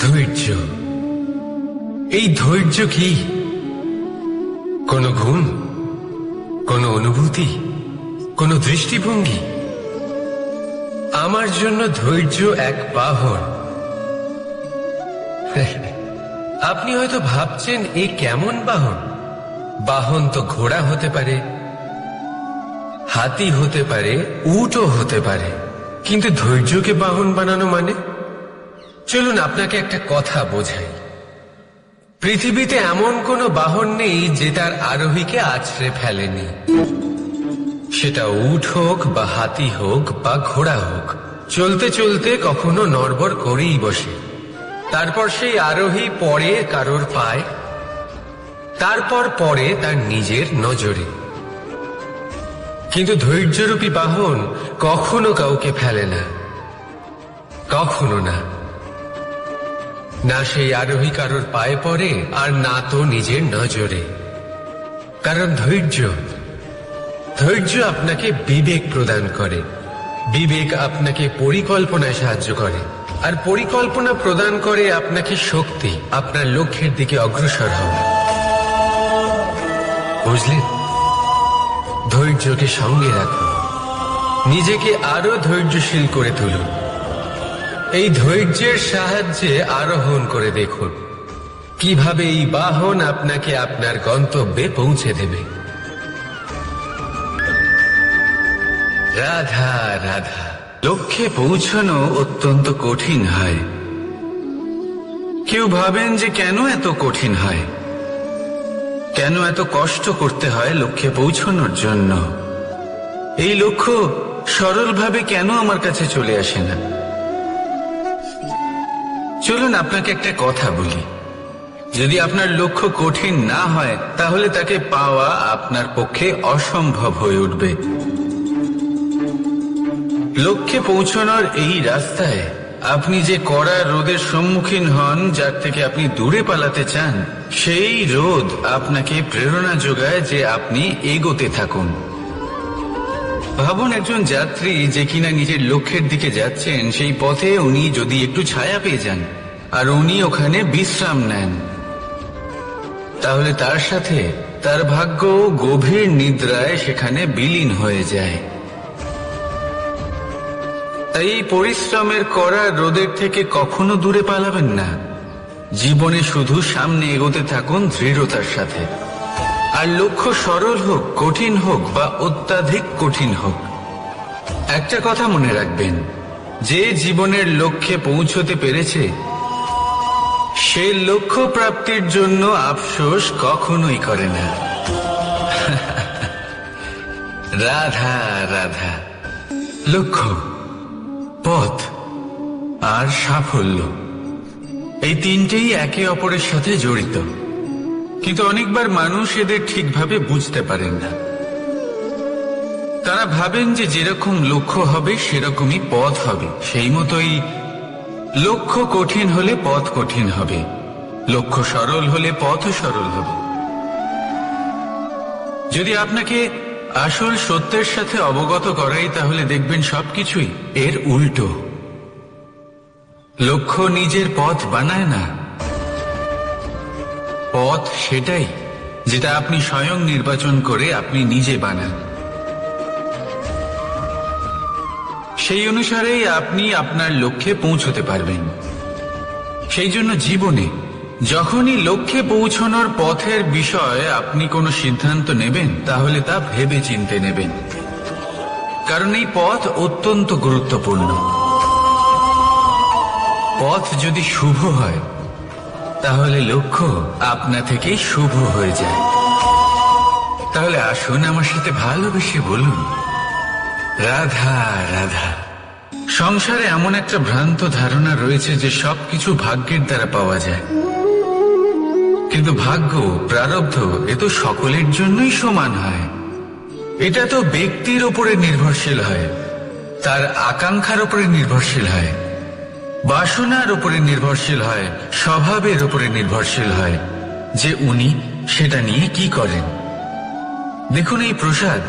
ধৈর্য। এই ধৈর্য কি কোনো গুণ, কোনো অনুভূতি, কোনো দৃষ্টিভঙ্গি? আমার জন্য ধৈর্য এক বাহন। আপনি হয়তো ভাবছেন এ কেমন বাহন? বাহন তো ঘোড়া হতে পারে, হাতি হতে পারে, উটও হতে পারে, কিন্তু ধৈর্যকে বাহন বানানো মানে? চলুন আপনাকে একটা কথা বোঝাই। পৃথিবীতে এমন কোনো বাহন নেই যে তার আরোহীকে আছড়ে ফেলেনি। সেটা উট হোক বা হাতি হোক বা ঘোড়া হোক, চলতে চলতে কখনো নড়বড় করেই বসে। তারপর সেই আরোহী পড়ে কারোর পায়, তারপর পড়ে তার নিজের নজরে। কিন্তু ধৈর্যরূপী বাহন কখনো কাউকে ফেলে না, কখনো না। না সেই আরোহী কারোর পায়ে পড়ে, আর না তো নিজের নজরে। কারণ ধৈর্য আপনাকে বিবেক প্রদান করে। বিবেক আপনাকে পরিকল্পনায় সাহায্য করে, আর পরিকল্পনা প্রদান করে আপনাকে শক্তি, আপনার লক্ষ্যের দিকে অগ্রসর হওয়া। বুঝলেন? ধৈর্যকে সঙ্গে রাখুন, নিজেকে আরো ধৈর্যশীল করে তুলুন। এই ধৈর্যের সাহায্যে আরোহণ করে দেখুন কিভাবে এই বাহন আপনাকে আপনার গন্তব্যে পৌঁছে দেবে। রাধা রাধা। লক্ষ্যে পৌঁছানো অত্যন্ত কঠিন হয়। কেউ ভাবেন যে কেন এত কঠিন হয়, কেন এত কষ্ট করতে হয় লক্ষ্যে পৌঁছানোর জন্য। এই লক্ষ্য সরলভাবে কেন আমার কাছে চলে আসে না? চলুন আপনাকে একটা কথা বলি। যদি আপনার লক্ষ্য কঠিন না হয়, তাহলে তাকে পাওয়া আপনার পক্ষে অসম্ভব হয়ে উঠবে। লক্ষ্যে পৌঁছানোর এই রাস্তায় আপনি যে কড়া রোদের সম্মুখীন হন, যার থেকে আপনি দূরে পালাতে চান, সেই রোদ আপনাকে প্রেরণা যোগায় যে আপনি এগোতে থাকুন। ভাবুন একজন যাত্রী যে কিনা নিজের লক্ষ্যের দিকে যাচ্ছেন, সেই পথে উনি যদি একটু ছায়া পেয়ে যান আর উনি ওখানে বিশ্রাম নেন, তাহলে তার সাথে তার ভাগ্য গভীর নিদ্রায় সেখানে বিলীন হয়ে যায়। তাই এই পরিশ্রমের করা রোদের থেকে কখনো দূরে পালাবেন না। জীবনে শুধু সামনে এগোতে থাকুন দৃঢ়তার সাথে। আর লক্ষ্য সরল হোক, কঠিন হোক বা অত্যাধিক কঠিন হোক, একটা কথা মনে রাখবেন, যে জীবনের লক্ষ্যে পৌঁছতে পেরেছে সে লক্ষ্য প্রাপ্তির জন্য আফসোস কখনোই করে না। রাধা রাধা। লক্ষ্য, পথ আর সাফল্য, এই তিনটেই একে অপরের সাথে জড়িত। কিন্তু অনেকবার মানুষ এদের ঠিকভাবে বুঝতে পারেন না। তারা ভাবেন যে যেরকম লক্ষ্য হবে সেরকমই পথ হবে, সেই মতোই লক্ষ্য কঠিন হলে পথ কঠিন হবে, লক্ষ্য সরল হলে পথও সরল হবে। যদি আপনাকে আসল সত্যের সাথে অবগত করাই, তাহলে দেখবেন সবকিছুই এর উল্টো। লক্ষ্য নিজের পথ বানায় না, পথ সেটাই যেটা আপনি স্বয়ং নির্বাচন করে আপনি নিজে বানান। সেই অনুসারেই আপনি আপনার লক্ষ্যে পৌঁছতে পারবেন। সেই জন্য জীবনে যখনই লক্ষ্যে পৌঁছানোর পথের বিষয়ে আপনি কোনো সিদ্ধান্ত নেবেন, তাহলে তা ভেবে চিন্তে নেবেন, কারণ এই পথ অত্যন্ত গুরুত্বপূর্ণ। পথ যদি শুভ হয়, তাহলে লক্ষ্য আপনা থেকেই শুভ হয়ে যায়। তাহলে আসুন আমার সাথে ভালোবেসে বলুন, রাধা রাধা। সংসারে এমন একটা ভ্রান্ত ধারণা রয়েছে যে সবকিছু ভাগ্যের দ্বারা পাওয়া যায়, কিন্তু ভাগ্য, প্রারব্ধ এ তো সকলের জন্যই সমান হয়। এটা তো ব্যক্তির উপরে নির্ভরশীল হয়, তার আকাঙ্ক্ষার উপরে নির্ভরশীল হয়, বাসনার উপরে নির্ভরশীল হয়, স্বভাবের উপরে নির্ভরশীল হয় যে উনি সেটা নিয়ে কি করেন। দেখুন, এই প্রসাদ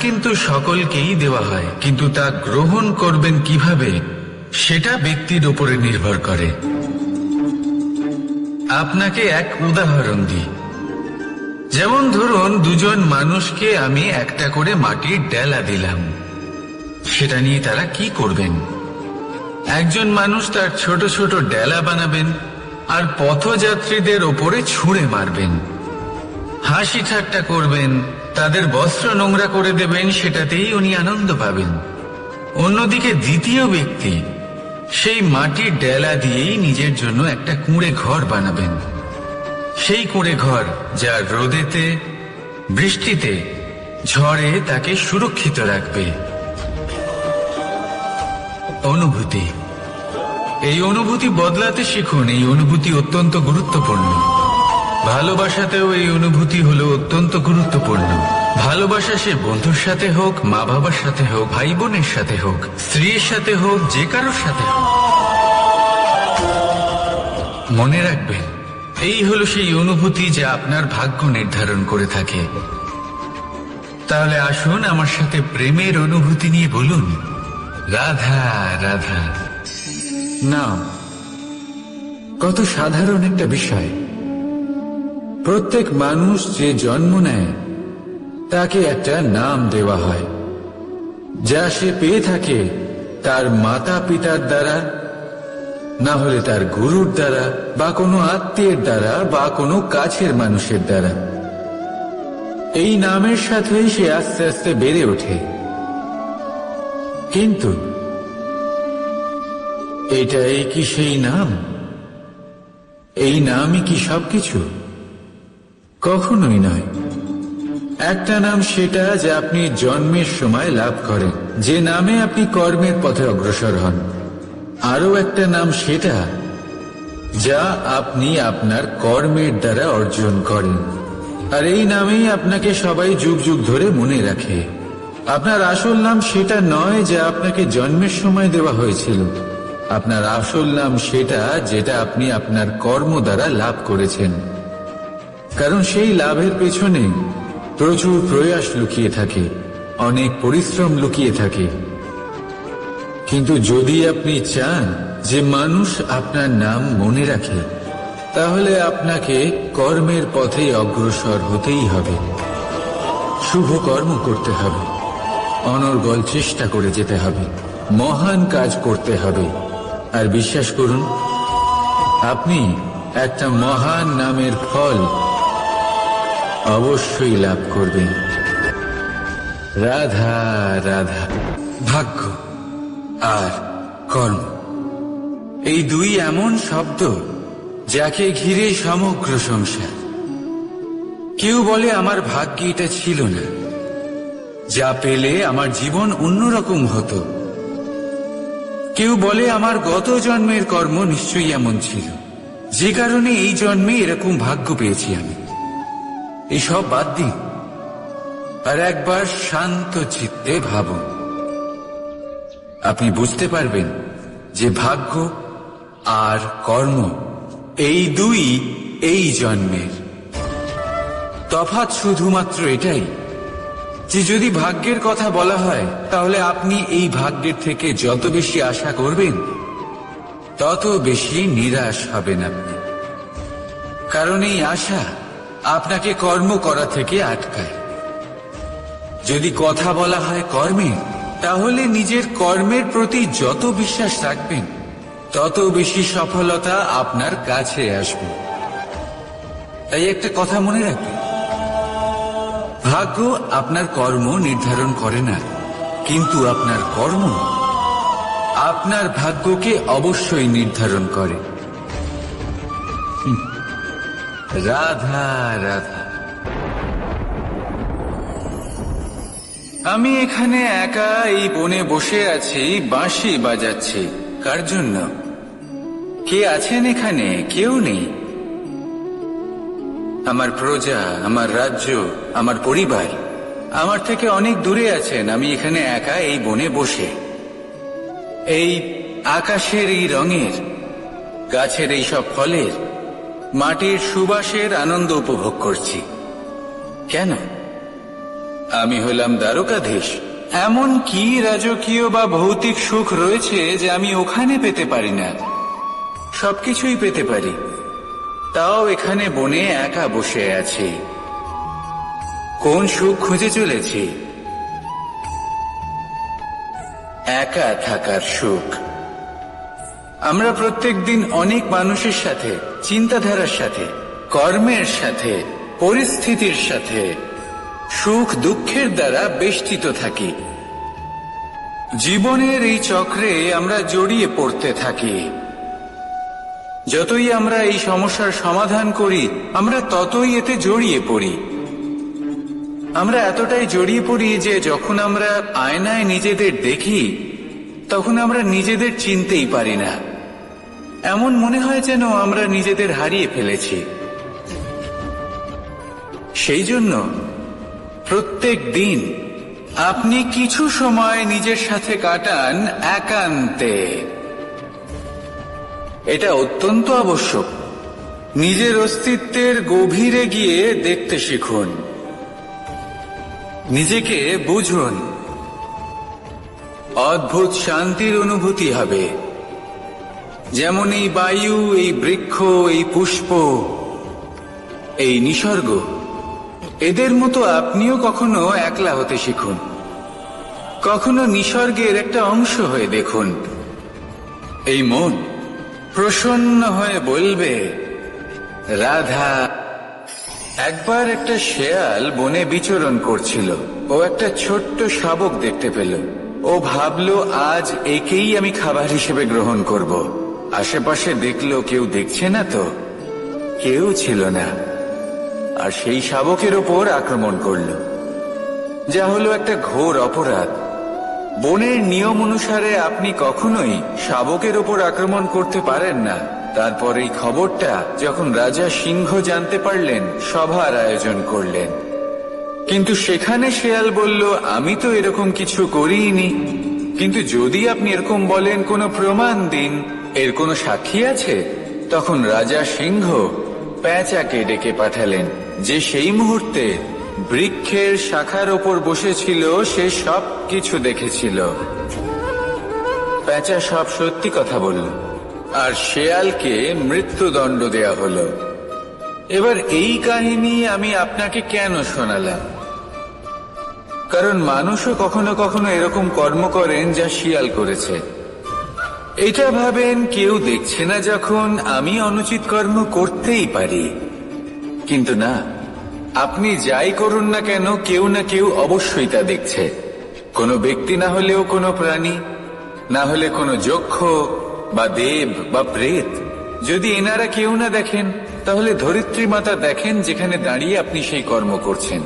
কিন্তু সকলকেই দেওয়া হয়, কিন্তু তা গ্রহণ করবেন কিভাবে সেটা ব্যক্তির উপরে নির্ভর করে। আপনাকে এক উদাহরণ দিই। যেমন ধরুন, দুজন মানুষকে আমি একটা করে মাটির ডেলা দিলাম, সেটা নিয়ে তারা কি করবেন? একজন মানুষ তার ছোট ছোট ডেলা বানাবেন আর পথযাত্রীদের ওপরে ছুঁড়ে মারবেন, হাসি ঠাট্টা করবেন, তাদের বস্ত্র নোংরা করে দেবেন, সেটাতেই উনি আনন্দ পাবেন। অন্যদিকে দ্বিতীয় ব্যক্তি সেই মাটির ডেলা দিয়েই নিজের জন্য একটা কুঁড়ে ঘর বানাবেন। সেই কুঁড়ে ঘর যা রোদেতে, বৃষ্টিতে, ঝড়ে তাকে সুরক্ষিত রাখবে। অনুভূতি, এই অনুভূতি বদলাতে শিখুন। এই অনুভূতি অত্যন্ত গুরুত্বপূর্ণ। ভালোবাসাতেও এই অনুভূতি হলো অত্যন্ত গুরুত্বপূর্ণ। ভালোবাসা সে বন্ধুর সাথে হোক, মা বাবার সাথে হোক, ভাই বোনের সাথে হোক, স্ত্রীর সাথে হোক, যে কারোর সাথে হোক। মনে রাখবেন, এই হলো সেই অনুভূতি যা আপনার ভাগ্য নির্ধারণ করে থাকে। তাহলে আসুন আমার সাথে প্রেমের অনুভূতি নিয়ে বলুন, রাধা রাধা। নাম কত সাধারণ একটা বিষয়। প্রত্যেক মানুষ যে জন্ম নেয় তাকে একটা নাম দেওয়া হয়, যা সে পেয়ে থাকে তার মাতা পিতার দ্বারা, না হলে তার গুরুর দ্বারা, বা কোনো আত্মীয়ের দ্বারা, বা কোনো কাছের মানুষের দ্বারা। এই নামের সাথেই সে আস্তে আস্তে বেড়ে ওঠে। কিন্তু এটাই কি সেই নাম? এই নামই কি সবকিছু? কখনোই নয়। একটা নাম সেটা যা আপনি জন্মের সময় লাভ করেন, যে নামে আপনি কর্মের পথে অগ্রসর হন। আরো একটা নাম সেটা যা আপনি আপনার কর্মের দ্বারা অর্জন করেন। আর এই নামেই আপনাকে সবাই যুগ যুগ ধরে মনে রাখে। আপনার আসল নাম সেটা নয় যা আপনাকে জন্মের সময় দেওয়া হয়েছিল। আপনার আসল নাম সেটা যেটা আপনি আপনার কর্ম দ্বারা লাভ করেছেন। কারণ সেই লাভের পেছনে প্রচুর প্রয়াস লুকিয়ে থাকে, অনেক পরিশ্রম লুকিয়ে থাকে। কিন্তু যদি আপনি চান যে মানুষ আপনার নাম মনে রাখে, তাহলে আপনাকে কর্মের পথে অগ্রসর হতেই হবে। শুভ কর্ম করতে হবে, অনর্গল চেষ্টা করে যেতে হবে, মহান কাজ করতে হবে। আর বিশ্বাস করুন, আপনি একটা মহান নামের ফল অবশ্যই লাভ করবেন। রাধা রাধা। ভাগ্য আর কর্ম, এই দুই এমন শব্দ যাকে ঘিরে সমগ্র সংসার। কেউ বলে আমার ভাগ্যে এটা ছিল না, যা পেলে আমার জীবন অন্যরকম হতো। কেউ বলে আমার গত জন্মের কর্ম নিশ্চয়ই এমন ছিল, যে কারণে এই জন্মে এরকম ভাগ্য পেয়েছি আমি। এসব বাদ দিন আর একবার শান্ত চিত্তে ভাবুন। আপনি বুঝতে পারবেন যে ভাগ্য আর কর্ম এই দুই এই জন্মের। তফাৎ শুধুমাত্র এটাই যে যদি ভাগ্যের কথা বলা হয়, তাহলে আপনি এই ভাগ্যের থেকে যত বেশি আশা করবেন তত বেশি নিরাশ হবেন আপনি। কারণ এই আশা আপনাকে কর্ম করা থেকে আটকায়। যদি কথা বলা হয় কর্মে, তাহলে নিজের কর্মের প্রতি যত বিশ্বাস রাখবেন তত বেশি সফলতা আপনার কাছে আসবে। তাই একটা কথা মনে রাখবেন, ভাগ্য আপনার কর্ম নির্ধারণ করে না, কিন্তু আপনার কর্ম আপনার ভাগ্যকে অবশ্যই নির্ধারণ করে। রাধা রাধা। আমি এখানে একা এই বনে বসে আছি, বাঁশি বাজাচ্ছি। কার জন্য? কে আছেন এখানে? কেউ নেই। আমার প্রজা, আমার রাজ্য, আমার পরিবার আমার থেকে অনেক দূরে আছেন। আমি এখানে একা এই বনে বসে এই আকাশের এই রঙের, গাছের এই সব ফলের, মাটির সুবাসের আনন্দ উপভোগ করছি। কেন? আমি হলাম দ্বারকাধীশ। এমন কি রাজকীয় বা ভৌতিক সুখ রয়েছে যে আমি ওখানে পেতে পারি না? সবকিছুই পেতে পারি, তাও এখানে বনে একা বসে আছি। কোন সুখ খুঁজে চলেছি? একা থাকার সুখ। আমরা প্রত্যেকদিন অনেক মানুষের সাথে, চিন্তাধারার সাথে, কর্মের সাথে, পরিস্থিতির সাথে, সুখ দুঃখের দ্বারা বেষ্টিত থাকি। জীবনের এই চক্রে আমরা জড়িয়ে পড়তে থাকি। যতই আমরা এই সমস্যার সমাধান করি, আমরা ততই এতে জড়িয়ে পড়ি। আমরা এতটাই জড়িয়ে পড়ি যে যখন আমরা আয়নায় নিজেদের দেখি, তখন আমরা নিজেদের চিনতেই পারি না। এমন মনে হয় যেন আমরা নিজেদের হারিয়ে ফেলেছি। সেই জন্য প্রত্যেক দিন আপনি কিছু সময় নিজের সাথে কাটান একান্তে। এটা অত্যন্ত আবশ্যক। নিজের অস্তিত্বের গভীরে গিয়ে দেখতে শিখুন, নিজেকে বুঝুন। অদ্ভুত শান্তির অনুভূতি হবে। যেমন এই বায়ু, এই বৃক্ষ, এই পুষ্প, এই নিসর্গ, এদের মতো আপনিও কখনো একলা হতে শিখুন। কখনো নিসর্গের একটা অংশ হয়ে দেখুন। এই মন প্রসন্ন হয়ে বলবে, রাধা। একবার একটা শেয়াল বনে বিচরণ করছিল। ও একটা ছোট্ট শাবক দেখতে পেল। ও ভাবলো, আজ একেই আমি খাবার হিসেবে গ্রহণ করব। আশেপাশে দেখলো, কেউ দেখছে না তো? কেউ ছিল না। আর সেই শাবকের ওপর আক্রমণ করল, যা হলো একটা ঘোর অপরাধ। বনের নিয়ম অনুসারে আপনি কখনোই শাবকের ওপর আক্রমণ করতে পারেন না। তারপর এই খবরটা যখন রাজা সিংহ জানতে পারলেন, সভার আয়োজন করলেন। কিন্তু সেখানে শেয়াল বলল, আমি তো এরকম কিছু করিনি। কিন্তু যদি আপনি এরকম বলেন, কোনো প্রমাণ দিন, এর কোনো সাক্ষী আছে? তখন রাজা সিংহ পেঁচাকে ডেকে পাঠালেন, যে সেই মুহূর্তে বৃক্ষের শাখার ওপর বসেছিল। সে সব কিছু দেখেছিল। পেঁচা সব সত্যি কথা বলল, আর শেয়ালকে মৃত্যুদণ্ড দেয়া হলো। এবার এই কাহিনী আমি আপনাকে কেন শোনালাম? কারণ মানুষও কখনো কখনো এরকম কর্ম করেন যা শিয়াল করেছে। এটা ভাবেন, কেউ দেখছে না যখন, আমি অনুচিত কর্ম করতেই পারি। কিন্তু না, আপনি যাই করুন না কেন, কেউ না কেউ অবশ্যই তা দেখছে। কোনো ব্যক্তি না হলেও কোনো প্রাণী, না হলে কোনো যক্ষ বা দেব বা প্রেত। যদি এনারা কেউ না দেখেন, তাহলে ধরিত্রী মাতা দেখেন, যেখানে দাঁড়িয়ে আপনি সেই কর্ম করছেন,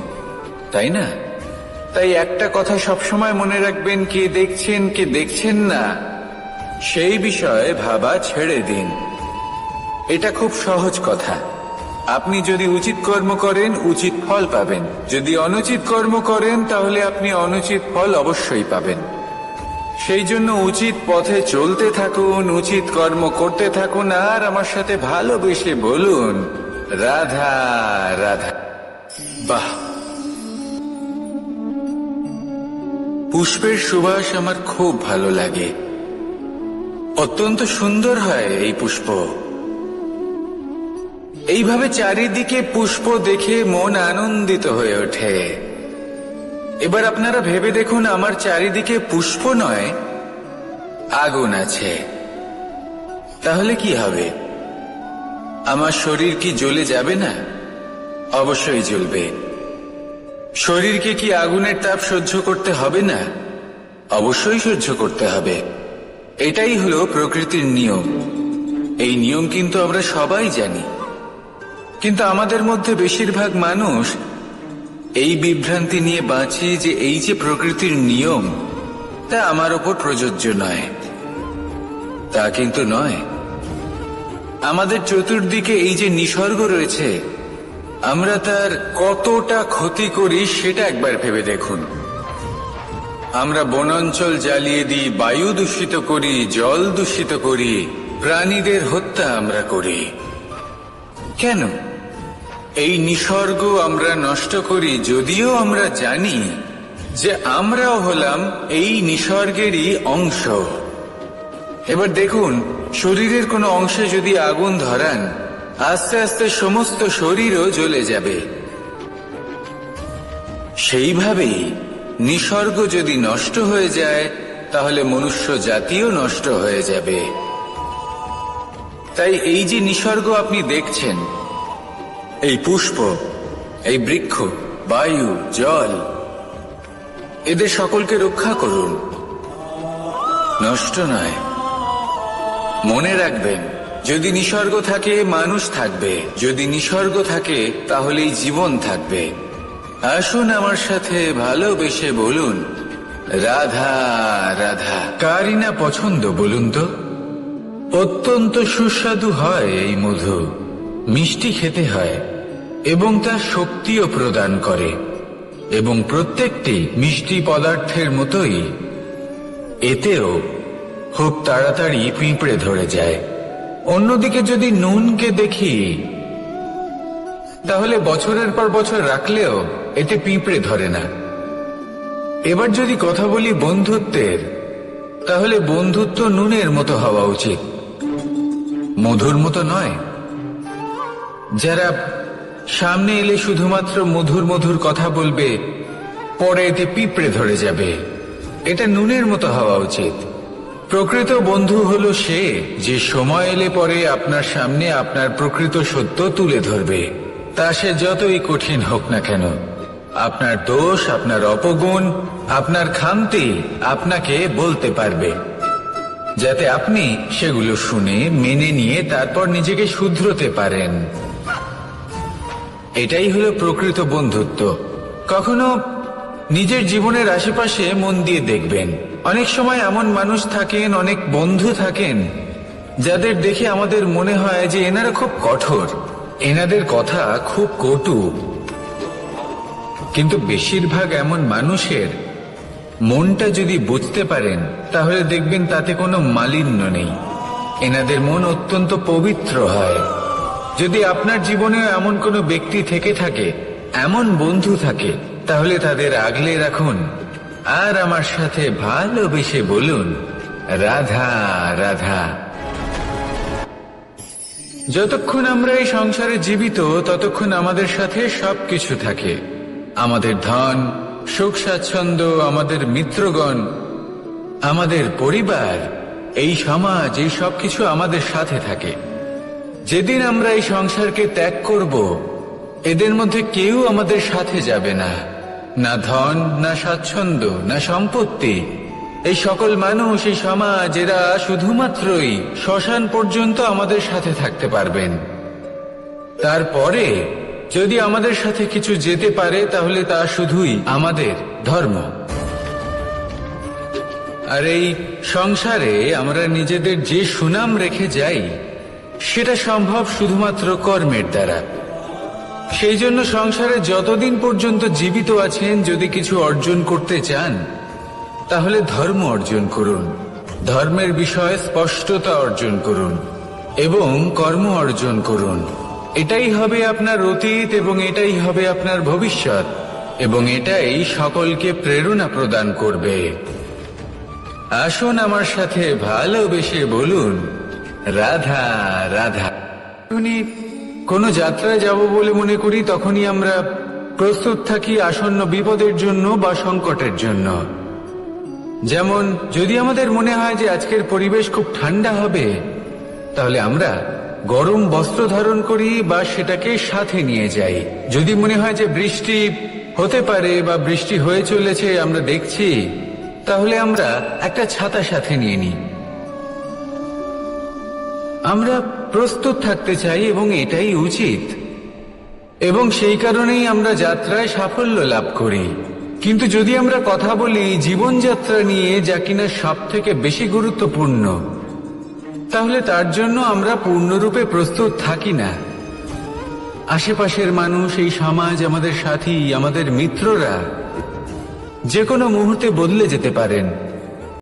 তাই না? তাই একটা কথা সবসময় মনে রাখবেন, কে দেখছেন কে দেখছেন না, সেই বিষয়ে ভাবা ছেড়ে দিন। এটা খুব সহজ কথা। আপনি যদি উচিত কর্ম করেন, উচিত ফল পাবেন। যদি অনুচিত কর্ম করেন, তাহলে আপনি অনুচিত ফল অবশ্যই পাবেন। সেই জন্য উচিত পথে চলতে থাকুন, উচিত কর্ম করতে থাকুন, আর আমার সাথে ভালোবেসে বলুন, রাধা রাধা। বাহ! পুষ্পের সুবাস আমার খুব ভালো লাগে। অত্যন্ত সুন্দর হয় এই পুষ্প। এইভাবে চারিদিকে পুষ্প দেখে মন আনন্দিত হয়ে ওঠে। এবার আপনারা ভেবে দেখুন, আমার চারিদিকে পুষ্প নয়, আগুন আছে। তাহলে কি হবে? আমার শরীর কি জ্বলে যাবে না? অবশ্যই জ্বলবে। শরীরকে কি আগুনের তাপ সহ্য করতে হবে না? অবশ্যই সহ্য করতে হবে। এটাই হলো প্রকৃতির নিয়ম। এই নিয়ম কিন্তু আমরা সবাই জানি। কিন্তু আমাদের মধ্যে বেশিরভাগ মানুষ এই বিভ্রান্তি নিয়ে বাঁচি যে এই যে প্রকৃতির নিয়ম, তা আমার ওপর প্রযোজ্য নয়। তা কিন্তু নয়। আমাদের চতুর্দিকে এই যে নিসর্গ রয়েছে, আমরা তার কতটা ক্ষতি করি সেটা একবার ভেবে দেখুন। আমরা বনাঞ্চল জ্বালিয়ে দিই, বায়ু দূষিত করি, জল দূষিত করি, প্রাণীদের হত্যা আমরা করি। কেন? এই নিসর্গ আমরা নষ্ট করি, যদিও আমরা জানি যে আমরাও হলাম এই নিসর্গেরই অংশ। এবার দেখুন, শরীরের কোনো অংশে যদি আগুন ধরান, আস্তে আস্তে সমস্ত শরীরও জ্বলে যাবে। সেইভাবেই নিসর্গ যদি নষ্ট হয়ে যায় তাহলে মনুষ্য জাতিও নষ্ট হয়ে যাবে। তাই এই যে নিসর্গ আপনি দেখছেন, এই পুষ্প, এই বৃক্ষ, বায়ু, জল, এদের সকলকে রক্ষা করুন, নষ্ট নয়। মনে রাখবেন, যদি নিসর্গ থাকে মানুষ থাকবে, যদি নিসর্গ থাকে তাহলেই জীবন থাকবে। আসুন আমার সাথে ভালোবেসে বলুন, রাধা রাধা। কারই না পছন্দ বলুন তো? অত্যন্ত সুস্বাদু হয় এই মধু, মিষ্টি খেতে হয় এবং তা শক্তিও প্রদান করে, এবং প্রত্যেকটি মিষ্টি পদার্থের মতোই এতেও খুব তাড়াতাড়ি পিঁপড়ে ধরে যায়। অন্যদিকে যদি নুনকে দেখি, তাহলে বছরের পর বছর রাখলেও এতে পিঁপড়ে ধরে না। এবার যদি কথা বলি বন্ধুত্বের, তাহলে বন্ধুত্ব নুনের মতো হওয়া উচিত, মধুর মতো নয়। যারা সামনে এলে শুধুমাত্র মধুর মধুর কথা বলবে, পরে এতে পিঁপড়ে ধরে যাবে, এটা নুনের মতো হওয়া উচিত। প্রকৃত বন্ধু হলো সে যে সময় এলে পরে আপনার সামনে আপনার প্রকৃত সত্য তুলে ধরবে, তা সে যতই কঠিন হোক না কেন। আপনার দোষ, আপনার অপগুণ, আপনার খামতি আপনাকে বলতে পারবে, যাতে আপনি সেগুলো শুনে মেনে নিয়ে তারপর নিজেকে শুধরোতে পারেন। এটাই হলো প্রকৃত বন্ধুত্ব। কখনো নিজের জীবনের আশেপাশে মন দিয়ে দেখবেন, অনেক সময় এমন মানুষ থাকেন, অনেক বন্ধু থাকেন, যাদের দেখে আমাদের মনে হয় যে এনারা খুব কঠোর, এনাদের কথা খুব কটু। কিন্তু বেশিরভাগ এমন মানুষের মনটা যদি বুঝতে পারেন, তাহলে দেখবেন তাতে কোনো মালিন্য নেই, এনাদের মন অত্যন্ত পবিত্র হয়। যদি আপনার জীবনেও এমন কোনো ব্যক্তি থেকে থাকে, এমন বন্ধু থাকে, তাহলে তাদের আগলে রাখুন আর আমার সাথে ভালোবেসে বলুন, রাধা রাধা। যতক্ষণ আমরা এই সংসারে জীবিত, ততক্ষণ আমাদের সাথে সবকিছু থাকে, আমাদের ধন, সুখ স্বাচ্ছন্দ্য, আমাদের মিত্রগণ, আমাদের পরিবার, এই সমাজ, এই সবকিছু আমাদের সাথে থাকে। যেদিন আমরা এই সংসারকে ত্যাগ করব, এদের মধ্যে কেউ আমাদের সাথে যাবে না, না ধন, না স্বাচ্ছন্দ্য, না সম্পত্তি। এই সকল মানুষ, এই সমাজ, এরা শুধুমাত্রই শ্মশান পর্যন্ত আমাদের সাথে থাকতে পারবেন। তারপরে যদি আমাদের সাথে কিছু যেতে পারে, তাহলে তা শুধুই আমাদের ধর্ম। আর এই সংসারে আমরা নিজেদের যে সুনাম রেখে যাই, সেটা সম্ভব শুধুমাত্র কর্মের দ্বারা। সেই জন্য সংসারে যতদিন পর্যন্ত জীবিত আছেন, যদি কিছু অর্জন করতে চান, তাহলে ধর্ম অর্জন করুন, ধর্মের বিষয়ে স্পষ্টতা অর্জন করুন এবং কর্ম অর্জন করুন। এটাই হবে আপনার অতীত এবং এটাই হবে আপনার ভবিষ্যৎ, এবং এটাই সকলকে প্রেরণা প্রদান করবে। আসুন আমার সাথে ভালোবেসে বলুন, রাধা রাধা। কোনো যাত্রায় যাব বলে মনে করি, তখনই আমরা প্রস্তুত থাকি আসন্ন বিপদের জন্য বা সংকটের জন্য। যেমন যদি আমাদের মনে হয় যে আজকের পরিবেশ খুব ঠান্ডা হবে, তাহলে আমরা গরম বস্ত্র ধারণ করি বা সেটাকে সাথে নিয়ে যাই। যদি মনে হয় যে বৃষ্টি হতে পারে বা বৃষ্টি হয়ে চলেছে, আমরা দেখছি, তাহলে আমরা একটা ছাতা সাথে নিয়ে নিই। আমরা প্রস্তুত থাকতে চাই এবং এটাই উচিত, এবং সেই কারণেই আমরা যাত্রায় সাফল্য লাভ করি। কিন্তু যদি আমরা কথা বলি জীবনযাত্রা নিয়ে, যা কিনা সব থেকে বেশি গুরুত্বপূর্ণ, তাহলে তার জন্য আমরা পূর্ণরূপে প্রস্তুত থাকি না। আশেপাশের মানুষ, এই সমাজ, আমাদের সাথী, আমাদের মিত্ররা যে কোনো মুহূর্তে বদলে যেতে পারেন।